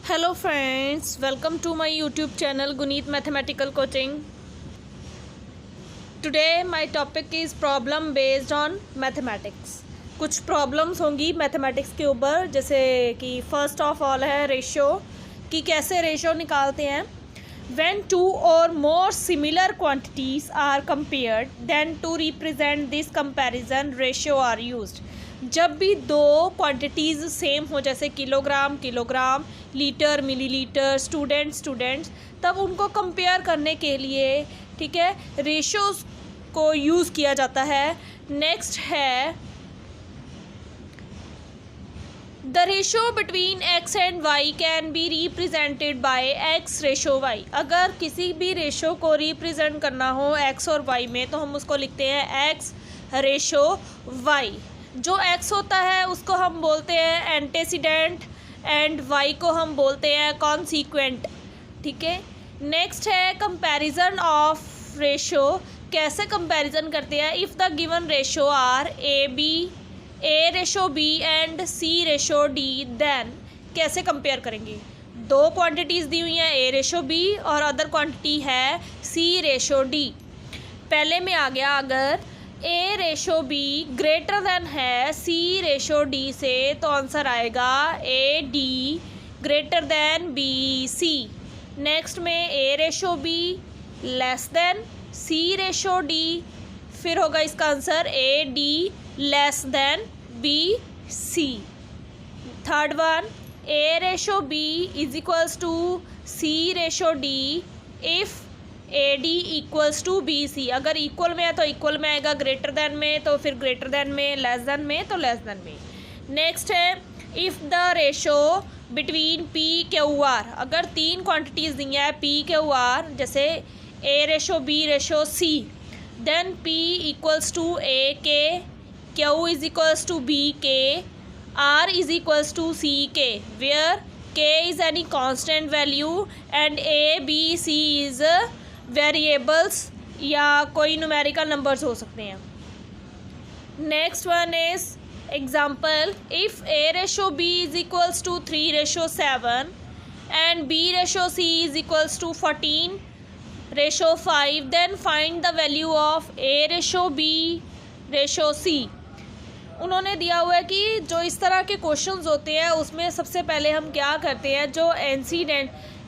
Hello friends, welcome to my YouTube channel Guneet Mathematical Coaching. Today my topic is problem based on mathematics. कुछ problems होंगी mathematics के ऊपर, जैसे कि first of all है ratio, कि कैसे रेशो निकालते हैं. When two or more similar quantities are compared, then to represent this comparison ratio are used. जब भी दो क्वांटिटीज़ सेम हो, जैसे kilogram kilogram, litre millilitre, students, तब उनको कंपेयर करने के लिए, ठीक है, रेशोज़ को यूज़ किया जाता है. नेक्स्ट है the ratio between x and y can be represented by x ratio y. अगर किसी भी रेशो को रिप्रेजेंट करना हो एक्स और वाई में, तो हम उसको लिखते हैं एक्स रेशो वाई. जो x होता है उसको हम बोलते हैं एंटेसिडेंट एंड y को हम बोलते हैं कॉन्सिक्वेंट. ठीक है. नेक्स्ट है कंपैरिजन ऑफ रेशो. कैसे कंपैरिजन करते हैं? If the given ratio are A ratio B and C ratio D, then कैसे कंपेयर करेंगे? दो क्वांटिटीज़ दी हुई हैं, ए रेशो बी और अदर क्वांटिटी है सी रेशो डी. पहले में आ गया, अगर A ratio B greater than है सी रेशो डी से, तो आंसर आएगा A D greater than B C. Next में A ratio B less than C ratio D, फिर होगा इसका answer A D less than B C. Third one, A ratio B is equals to C ratio D if A D equals to B C. अगर equal में है तो equal में आएगा, greater than में तो फिर ग्रेटर देन में, लेस देन में तो लेस देन में. नेक्स्ट है if the ratio between P Q R. अगर तीन क्वांटिटीज़ दी हैं पी क्यू आर, जैसे A ratio B ratio C, then P equals to A K, Q is equals to B K, R is equals to C K, where K is any constant value and A B C is variables या कोई numerical numbers हो सकते हैं. Next one is example, if A ratio B is equals to 3 ratio 7 and B ratio C is equals to 14 ratio 5, then find the value of A ratio B ratio C. उन्होंने दिया हुआ है कि जो इस तरह के क्वेश्चंस होते हैं उसमें सबसे पहले हम क्या करते हैं, जो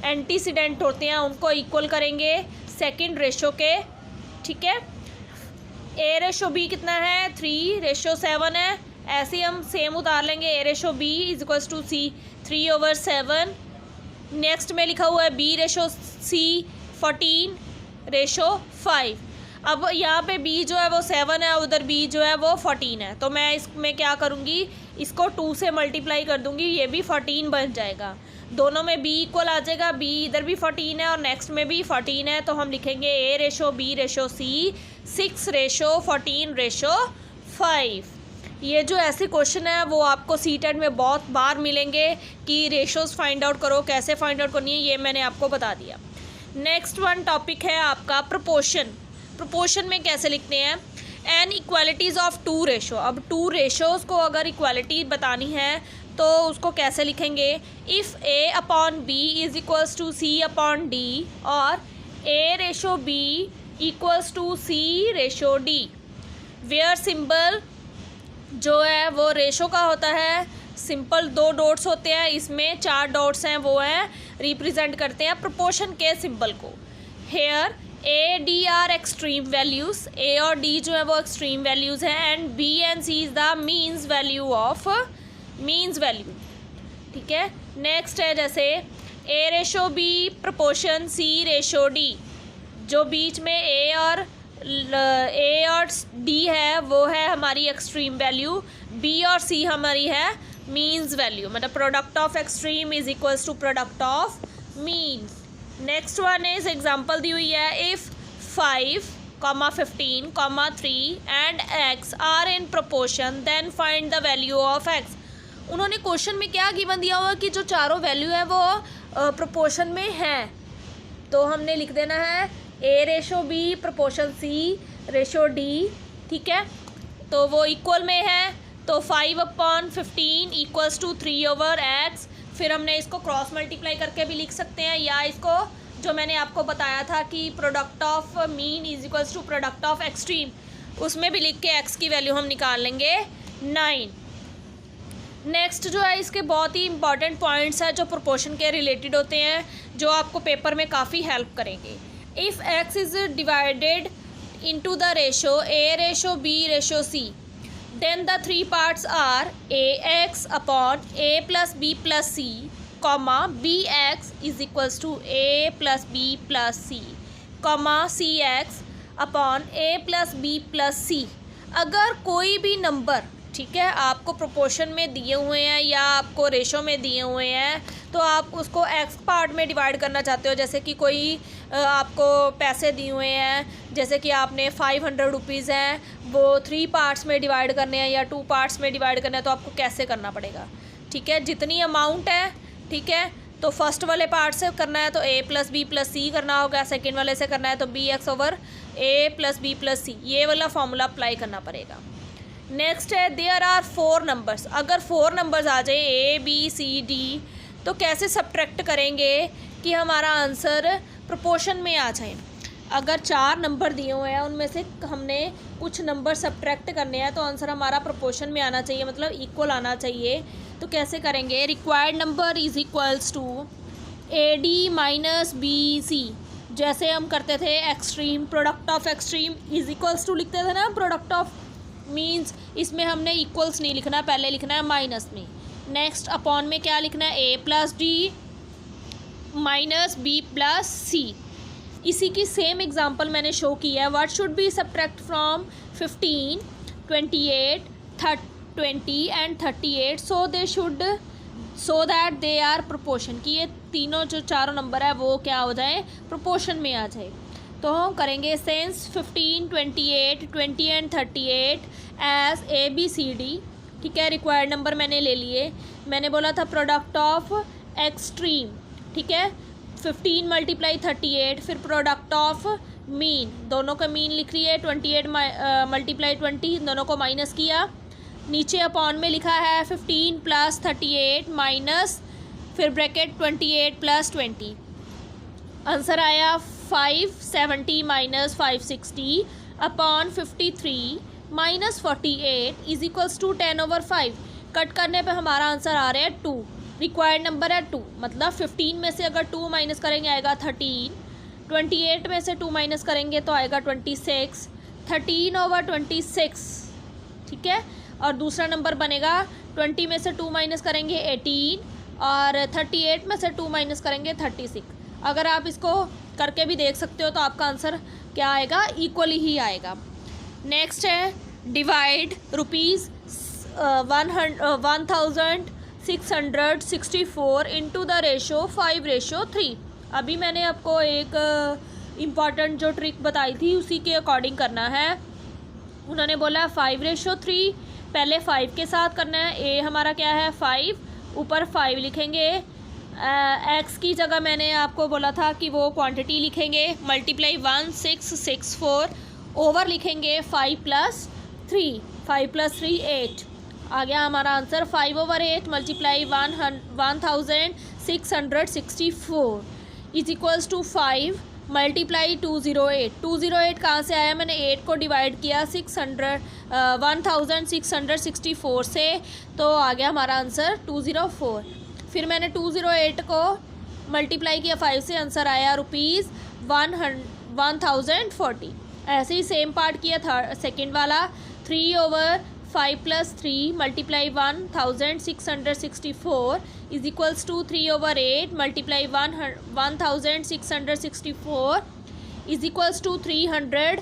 एंटीसीडेंट होते हैं उनको इक्वल करेंगे सेकंड रेशो के. ठीक है. ए रेशो बी कितना है? 3 रेशो 7 है. ऐसे ही हम सेम उतार लेंगे, A ratio B is equals to C 3/7. Next में लिखा हुआ है बी रेशो सी 14 रेशो 5. अब यहाँ पे b जो है वो 7 है, उधर b जो है वो 14 है, तो मैं इसमें क्या करूँगी, इसको 2 से मल्टीप्लाई कर दूँगी, ये भी 14 बन जाएगा. दोनों में b इक्वल आ जाएगा, b इधर भी 14 है और नेक्स्ट में भी 14 है, तो हम लिखेंगे a ratio b ratio c 6 ratio 14 ratio 5. ये जो ऐसे क्वेश्चन है वो आपको सीटेट में बहुत बार मिलेंगे कि रेशोज़ फाइंड आउट करो, कैसे फाइंड आउट करनी है ये मैंने आपको बता दिया. नेक्स्ट वन टॉपिक है आपका प्रोपोर्शन. प्रोपोर्शन में कैसे लिखते हैं? Inequalities of 2 ratio. अब 2 रेशोज़ को अगर इक्वालिटी बतानी है तो उसको कैसे लिखेंगे? If A upon B is equals to C upon D और A ratio B equals to C ratio D, where symbol जो है वो रेशो का होता है, सिंपल 2 डॉट्स होते हैं, इसमें 4 डॉट्स हैं, वो हैं रिप्रेजेंट करते हैं प्रोपोर्शन के सिंबल को. Here A D are extreme values, A और डी जो है वो एक्सट्रीम वैल्यूज़ हैं and B and C is the means value of means value. ठीक है. नेक्स्ट है जैसे A ratio B proportion C ratio D, जो बीच में ए और डी है वो है हमारी एक्सट्रीम वैल्यू, बी और सी हमारी है मीन्स वैल्यू, मतलब product of extreme is equals to product of means. Next one is example दी हुई है, if 5, 15, 3 and x are in proportion then find the value of x. उन्होंने question में क्या गिवन दिया हुआ कि जो चारों वैल्यू है वो प्रोपोर्शन में है, तो हमने लिख देना है ए ratio B proportion C ratio D. ठीक है. तो वो इक्वल में है, तो 5/15 इक्वल्स टू 3/x फिर हमने इसको क्रॉस मल्टीप्लाई करके भी लिख सकते हैं, या इसको जो मैंने आपको बताया था कि product of mean is equals to product of extreme, उसमें भी लिख के एक्स की वैल्यू हम निकाल लेंगे 9। नेक्स्ट जो है इसके बहुत ही इंपॉर्टेंट पॉइंट्स हैं जो प्रोपोर्शन के रिलेटेड होते हैं, जो आपको पेपर में काफ़ी हेल्प करेंगे। If X is divided into the ratio A ratio B ratio C, then the three parts are A X upon A plus B plus C, comma B X is equals to A plus B plus C, comma C X upon A plus B plus C. अगर कोई भी number, ठीक है, आपको proportion में दिए हुए हैं या आपको रेशो में दिए हुए हैं, तो आप उसको एक्स पार्ट में डिवाइड करना चाहते हो, जैसे कि कोई आपको पैसे दिए हुए हैं, जैसे कि आपने 500 रुपीज़ हैं, वो 3 पार्ट्स में डिवाइड करने हैं या 2 पार्ट्स में डिवाइड करना है, तो आपको कैसे करना पड़ेगा, ठीक है। जितनी अमाउंट है, ठीक है, तो फर्स्ट वाले पार्ट से करना है तो ए प्लस बी प्लस सी करना होगा, सेकेंड वाले से करना है तो बी एक्स ओवर ए प्लस बी प्लस सी, ये वाला फॉर्मूला अप्लाई करना पड़ेगा। नेक्स्ट है देयर आर 4 नंबर्स। अगर 4 नंबर्स आ जाए ए बी सी डी, तो कैसे सब्ट्रैक्ट करेंगे कि हमारा आंसर प्रोपोर्शन में आ जाए। अगर 4 नंबर दिए हुए हैं, उनमें से हमने कुछ नंबर सब्ट्रैक्ट करने हैं, तो आंसर हमारा प्रोपोर्शन में आना चाहिए, मतलब इक्वल आना चाहिए। तो कैसे करेंगे, required number is equals to A D minus B C, जैसे हम करते थे extreme, product of extreme is equals to लिखते थे ना, प्रोडक्ट ऑफ मीन्स इसमें हमने इक्वल्स नहीं लिखना, पहले लिखना है माइनस में। नेक्स्ट अपॉन में क्या लिखना है, A plus D minus B plus C. इसी की सेम एग्जांपल मैंने शो किया है। What should be subtract from 15, 28, 20 and 38 so that they are proportion, कि ये तीनों जो चारों नंबर है वो क्या हो जाए, प्रोपोर्शन में आ जाए। तो हम करेंगे since 15, 28, 20 and 38 as A B C D, ठीक है। रिक्वायर्ड नंबर मैंने ले लिए, मैंने बोला था प्रोडक्ट ऑफ एक्सट्रीम, ठीक है, 15 मल्टीप्लाई 38, फिर प्रोडक्ट ऑफ मीन, दोनों का मीन लिख लिए, 28 मल्टीप्लाई 20, दोनों को माइनस किया, नीचे अपॉन में लिखा है 15 प्लस 38 माइनस फिर ब्रैकेट 28 प्लस 20, आंसर आया 570 minus 560 upon 53 minus 48 is equals to 10/5। Cut करने पे हमारा आंसर आ रहा है 2, रिक्वायर्ड नंबर है 2, मतलब 15 में से अगर 2 माइनस करेंगे आएगा 13, 28 में से 2 माइनस करेंगे तो आएगा 26, 13/26, ठीक है। और दूसरा नंबर बनेगा 20 में से 2 माइनस करेंगे 18 और 38 में से 2 माइनस करेंगे 36। अगर आप इसको करके भी देख सकते हो तो आपका आंसर क्या आएगा, इक्वली ही आएगा। नेक्स्ट है divide rupees 1664 into the ratio 5:3। अभी मैंने आपको एक इम्पॉर्टेंट जो ट्रिक बताई थी उसी के अकॉर्डिंग करना है। उन्होंने बोला 5:3, पहले 5 के साथ करना है। ए हमारा क्या है 5, ऊपर 5 लिखेंगे। एक्स की जगह मैंने आपको बोला था कि वो क्वांटिटी लिखेंगे, मल्टीप्लाई 1664, ओवर लिखेंगे 5 + 3, 5 + 3 8। आ गया हमारा answer 5/8 multiply 1664 is equals to 5 multiply 208। 208 कहाँ से आया, मैंने 8 को डिवाइड किया 1664 से, तो आ गया हमारा आंसर 204। फिर मैंने 208 को मल्टीप्लाई किया 5 से, आंसर आया ₹1040। ऐसे ही सेम पार्ट किया सेकेंड वाला, 3/5 + 3 multiply 1664 is equals to 3/8 multiply 1664 is equals to 300।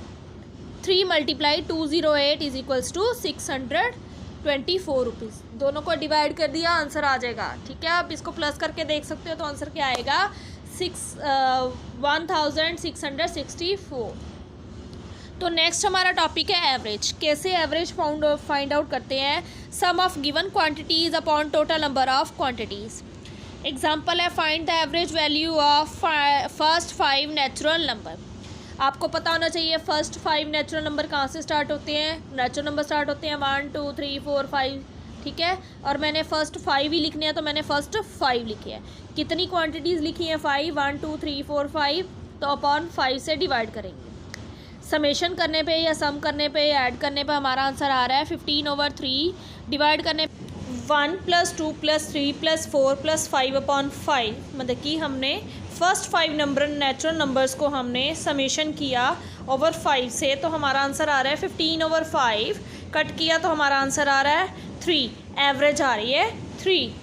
3 multiply 208 is equals to 624 rupees. दोनों को डिवाइड कर दिया, आंसर आ जाएगा, ठीक है। आप इसको प्लस करके देख सकते हो तो आंसर क्या आएगा 1664। तो नेक्स्ट हमारा टॉपिक है एवरेज। कैसे एवरेज फाइंड आउट करते हैं, sum of given quantities upon total number of quantities. Example है find the average value of first 5 natural number. आपको पता होना चाहिए फर्स्ट 5 नेचुरल नंबर कहाँ से स्टार्ट होते हैं। नेचुरल नंबर स्टार्ट होते हैं 1 2 3 4 5 ठीक है, और मैंने फ़र्स्ट 5 ही लिखने हैं तो मैंने फ़र्स्ट 5 लिखे हैं। कितनी क्वांटिटीज़ लिखी हैं? 5, 1 2 3 4 5, तो अपॉन 5 से डिवाइड करेंगे। समेशन करने पे या सम करने पे या ऐड करने पे हमारा आंसर आ रहा है 15/3, डिवाइड करने 1 + 2 + 3 + 4 + 5/5, मतलब कि हमने फर्स्ट 5 नंबर नेचुरल नंबर्स को हमने समेशन किया ओवर 5 से, तो हमारा आंसर आ रहा है 15/5। कट किया तो हमारा आंसर आ रहा है 3, एवरेज आ रही है 3।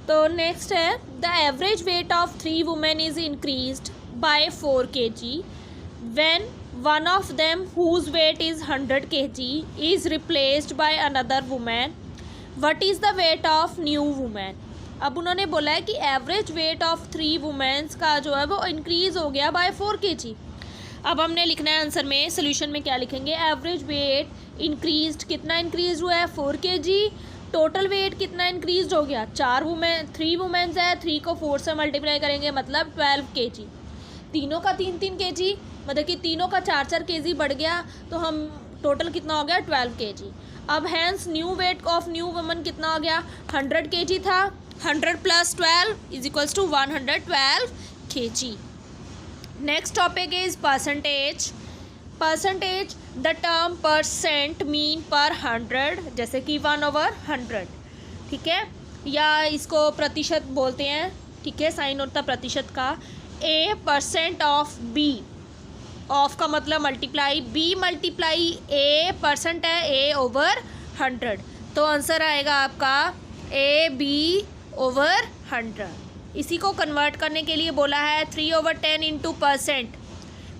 तो नेक्स्ट है the average weight of 3 women is increased by 4 kg when one of them whose weight is 100 kg is replaced by another woman. What is the weight of new woman? अब उन्होंने बोला है कि average weight of 3 women's का जो है वो increase हो गया बाय 4 kg। अब हमने लिखना है आंसर में, सोल्यूशन में क्या लिखेंगे? एवरेज वेट इंक्रीज्ड, कितना इंक्रीज हुआ है? 4 kg। टोटल वेट कितना इंक्रीज हो गया? 3 वुमेन्स है, 3 को 4 से मल्टीप्लाई करेंगे मतलब 12 kg। तीनों का 3 kg, मतलब कि तीनों का 4 kg बढ़ गया, तो हम टोटल कितना हो गया? 12 kg। अब hence new weight of new woman कितना हो गया? 100 kg था, 100 + 12 = 112 kg। Next topic is percentage. Percentage the term percent mean पर 100, जैसे कि 1/100, ठीक है, या इसको प्रतिशत बोलते हैं, ठीक है, साइन होता प्रतिशत का। A% ऑफ B, ऑफ का मतलब मल्टीप्लाई, B × A, परसेंट है A/100, तो आंसर आएगा आपका AB/100। इसी को कन्वर्ट करने के लिए बोला है 3/10 इंटू परसेंट।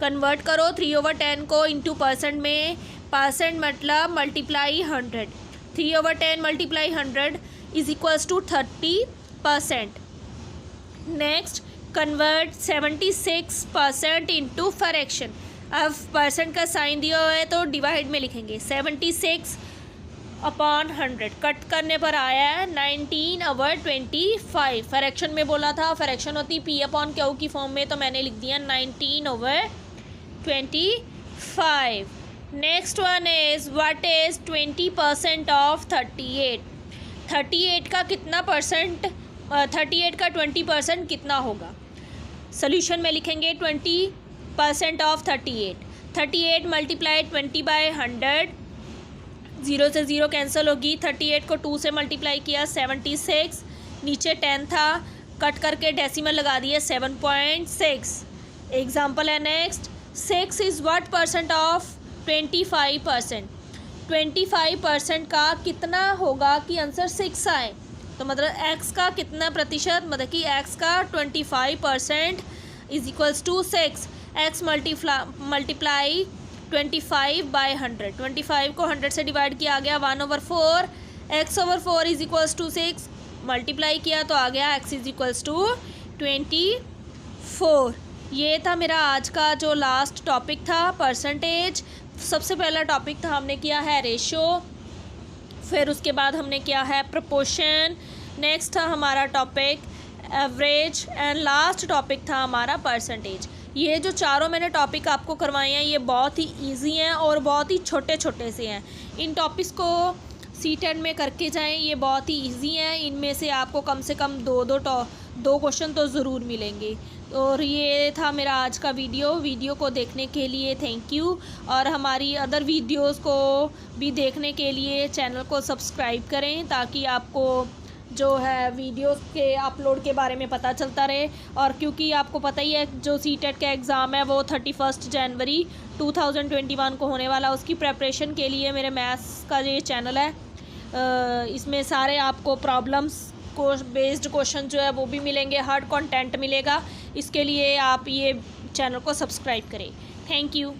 कन्वर्ट करो 3/10 को इंटू परसेंट में, परसेंट मतलब multiply 100, 3/10 × 100 = 30%। Next convert 76% into fraction. अब परसेंट का साइन दिया हुआ है तो डिवाइड में लिखेंगे 76/100। कट करने पर आया है 19/25। फ्रैक्शन में बोला था, फ्रैक्शन होती P/Q की फॉर्म में, तो मैंने लिख दिया 19/25। Next one is what is 20% of 38। 38 का कितना परसेंट, 38 का 20% कितना होगा? सोल्यूशन में लिखेंगे 20% ऑफ 38। 38 × 20/100, 0 से 0 कैंसिल होगी। 38 को 2 से मल्टीप्लाई किया 76, नीचे 10 था, कट करके डेसिमल लगा दिए 7.6। एग्जाम्पल है next, 6 is what percent of 25%। 25% का कितना होगा कि आंसर 6 आए? तो मतलब x का कितना प्रतिशत, मतलब कि x का 25% = 6। x मल्टीप्लाई 25/100, 25 को 100 से डिवाइड किया, आ गया 1/4। x/4 = 6, मल्टीप्लाई किया तो आ गया x = 24। ये था मेरा आज का जो लास्ट टॉपिक था, परसेंटेज। सबसे पहला टॉपिक था, हमने किया है रेशो, फिर उसके बाद हमने किया है प्रोपोर्शन, नेक्स्ट था हमारा topic average, and last topic था हमारा परसेंटेज। ये जो चारों मैंने टॉपिक आपको करवाए हैं ये बहुत ही इजी हैं और बहुत ही छोटे छोटे से हैं। इन टॉपिक्स को C10 में करके जाएं, ये बहुत ही इजी हैं। इनमें से आपको कम से कम दो क्वेश्चन तो ज़रूर मिलेंगे। और ये था मेरा आज का वीडियो को देखने के लिए थैंक यू। और हमारी अदर वीडियोस को भी देखने के लिए चैनल को सब्सक्राइब करें, ताकि आपको जो है वीडियोस के अपलोड के बारे में पता चलता रहे। और क्योंकि आपको पता ही है जो C10 का एग्ज़ाम है वो 31 जनवरी 2021 को होने वाला, उसकी प्रेपरेशन के लिए मेरे मैथ्स का ये चैनल है, इसमें सारे आपको प्रॉब्लम्स को बेस्ड क्वेश्चन जो है वो भी मिलेंगे, हार्ड कंटेंट मिलेगा। इसके लिए आप ये चैनल को सब्सक्राइब करें। Thank you.